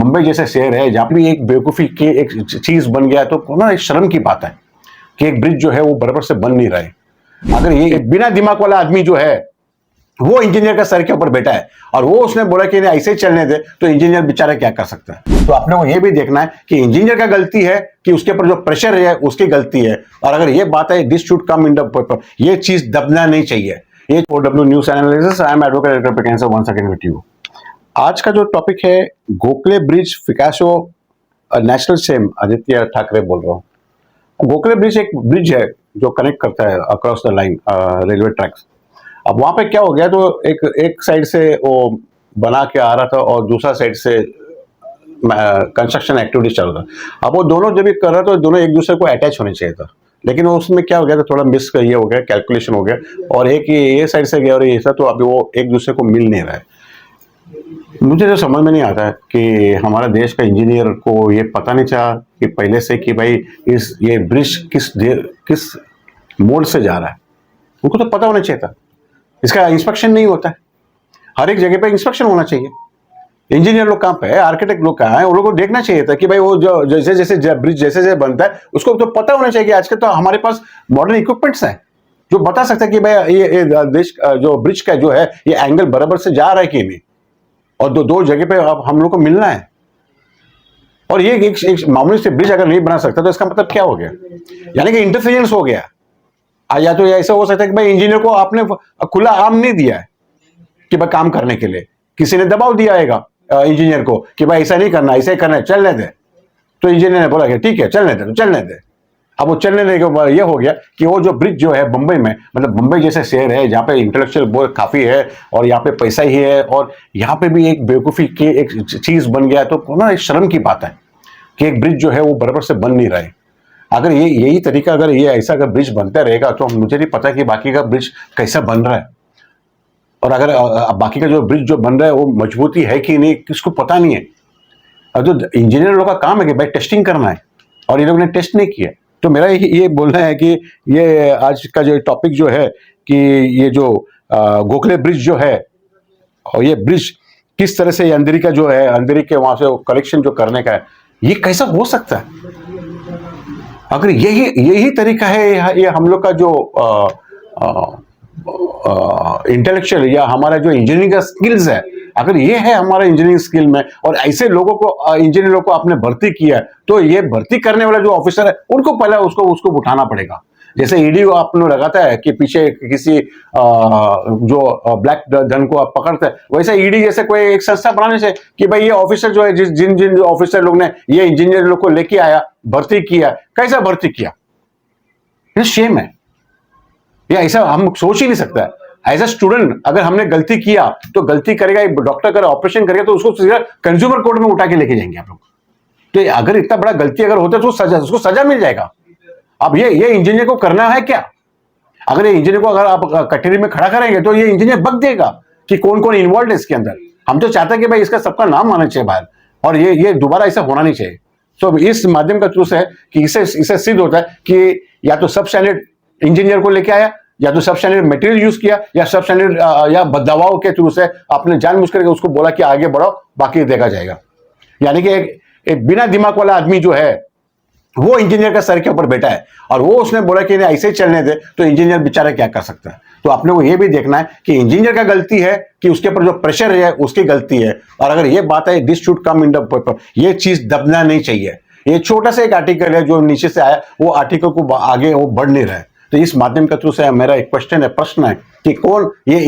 मुंबई जैसे शहर है जहाँ भी एक बेवकूफ़ी की एक चीज़ बन गया तो ना एक शर्म की बात है कि एक ब्रिज जो है वो बराबर से बन नहीं रहा है। अगर ये बिना दिमाग वाला आदमी जो है वो इंजीनियर का सर के ऊपर बैठा है और वो उसने बोला कि इन्हें ऐसे ही चलने दे, तो इंजीनियर बेचारा क्या कर सकता है। तो आपने को ये भी देखना है कि इंजीनियर का गलती है कि उसके ऊपर जो प्रेशर है उसकी गलती है। और अगर ये बात है this should come in the paper, ये चीज दबना नहीं चाहिए। ये OW news analysis, I am advocate once again with you. आज का जो टॉपिक है गोखले ब्रिज फिकासो नेशनल सेम, आदित्य ठाकरे बोल रहा हूँ। गोखले ब्रिज एक ब्रिज है जो कनेक्ट करता है across the line railway tracks. अब वहां पे क्या हो गया, तो एक साइड से वो बना के आ रहा था और दूसरा साइड से कंस्ट्रक्शन एक्टिविटीज चल रहा था। अब वो दोनों जब भी कर रहा था तो दोनों एक दूसरे को अटैच होने चाहिए था, लेकिन उसमें क्या हो गया था, थोड़ा मिस ये हो गया, कैलकुलेशन हो गया और एक ये साइड से गया और ये था, तो अभी वो एक दूसरे को मिल नहीं रहा है। मुझे तो समझ में नहीं आता है कि हमारा देश का इंजीनियर को ये पता नहीं चला कि पहले से कि भाई ये ब्रिज किस मोड से जा रहा है। उनको तो पता होना चाहिए था। इसका इंस्पेक्शन नहीं होता है, हर एक जगह पे इंस्पेक्शन होना चाहिए। इंजीनियर लोग कहाँ पे है, आर्किटेक्ट लोग कहाँ है, उन लोगों को देखना चाहिए था कि भाई वो जो जैसे ब्रिज जैसे बनता है उसको तो पता होना चाहिए कि आज के तो हमारे पास मॉडर्न इक्विपमेंट्स हैं जो बता सकते हैं कि भाई ये देश जो ब्रिज का जो है ये एंगल बराबर से जा रहा है कि नहीं, और दो जगह पे अब हम लोग को मिलना है। और ये एक मामूली से ब्रिज अगर नहीं बना सकता तो इसका मतलब क्या हो गया, यानी कि इंटरफेरेंस हो गया। या तो ऐसा हो सकता है कि भाई इंजीनियर को आपने खुला आम नहीं दिया है कि भाई काम करने के लिए, किसी ने दबाव दिया है इंजीनियर को कि भाई ऐसा नहीं करना, ऐसा ही करना है, चलने दे। तो इंजीनियर ने बोला कि ठीक है चलने दे, तो चलने दे। अब वो चलने देने के बाद ये हो गया कि वो जो ब्रिज जो है मुंबई में, मतलब मुंबई जैसे शहर है जहाँ पे इंटेलेक्चुअल बहुत काफी है और यहाँ पे पैसा ही है और यहाँ पे भी एक बेवकूफी की एक चीज बन गया, तो ना एक शर्म की बात है कि एक ब्रिज जो है वो बराबर से बन नहीं रहा है। अगर यही तरीका, अगर ये ऐसा अगर ब्रिज बनता रहेगा तो मुझे नहीं पता कि बाकी का ब्रिज कैसा बन रहा है, और अगर बाकी का जो ब्रिज जो बन रहा है वो मजबूती है कि नहीं किसको पता नहीं है। और जो इंजीनियर लोगों का काम है कि भाई टेस्टिंग करना है, और ये लोगों ने टेस्ट नहीं किया। तो मेरा ये बोलना है कि ये आज का जो टॉपिक जो है कि ये जो गोखले ब्रिज जो है, और ये ब्रिज किस तरह से अंधेरी का जो है, अंधेरी के वहां से कलेक्शन जो करने का है, ये कैसा हो सकता है। अगर यही तरीका है ये हम लोग का जो इंटेलेक्चुअल या हमारा जो इंजीनियरिंग का स्किल्स है, अगर ये है हमारा इंजीनियरिंग स्किल में और ऐसे लोगों को इंजीनियरों को आपने भर्ती किया है, तो ये भर्ती करने वाला जो ऑफिसर है उनको पहले उसको उठाना पड़ेगा। जैसे ईडी आप लोग लगाता है कि पीछे किसी जो ब्लैक धन को आप पकड़ते हैं, वैसे ईडी जैसे कोई एक संस्था बनाने से कि भाई ये ऑफिसर जो है जिन ऑफिसर लोग ने ये इंजीनियर लोग को लेके आया, भर्ती किया, कैसा भर्ती किया, ये शेम है। ये ऐसा हम सोच ही नहीं सकता है। एज अ स्टूडेंट अगर हमने गलती किया तो गलती करेगा, डॉक्टर कर ऑपरेशन करेगा तो उसको सीधा कंज्यूमर कोर्ट में उठा के लेके जाएंगे आप लोग। तो अगर इतना बड़ा गलती अगर होता तो उसको सजा मिल जाएगा। अब ये इंजीनियर को करना है क्या? अगर ये इंजीनियर को अगर आप कटहरी में खड़ा करेंगे तो ये इंजीनियर बक देगा कि कौन कौन इन्वॉल्व है इसके अंदर। हम तो चाहते हैं कि भाई इसका सबका नाम आना चाहिए बाहर, और ये दोबारा ऐसा होना नहीं चाहिए। तो इस माध्यम का थ्रू है कि इसे सिद्ध होता है कि या तो सब स्टैंडर्ड इंजीनियर को लेके आया, या तो सब स्टैंडर्ड मटेरियल यूज किया, या सब स्टैंडर्ड या दवाओं के थ्रू से आपने जानबूझ करके उसको बोला कि आगे बढ़ो, बाकी देखा जाएगा। यानी कि एक बिना दिमाग वाला आदमी जो है वो इंजीनियर का सर के ऊपर बैठा है और वो उसने बोला कि इन्हें ऐसे ही चलने दे, तो इंजीनियर बेचारा क्या कर सकता है। तो आपने को ये भी देखना है कि इंजीनियर का गलती है कि उसके ऊपर जो प्रेशर है उसकी गलती है। और अगर ये बात है this should come in the paper, ये चीज दबना नहीं चाहिए। ये छोटा सा एक आर्टिकल है जो नीचे से आया, वो आर्टिकल को आगे वो बढ़ नहीं रहा है। तो इस माध्यम के थ्रू से मेरा एक क्वेश्चन है, प्रश्न है कि कौन ये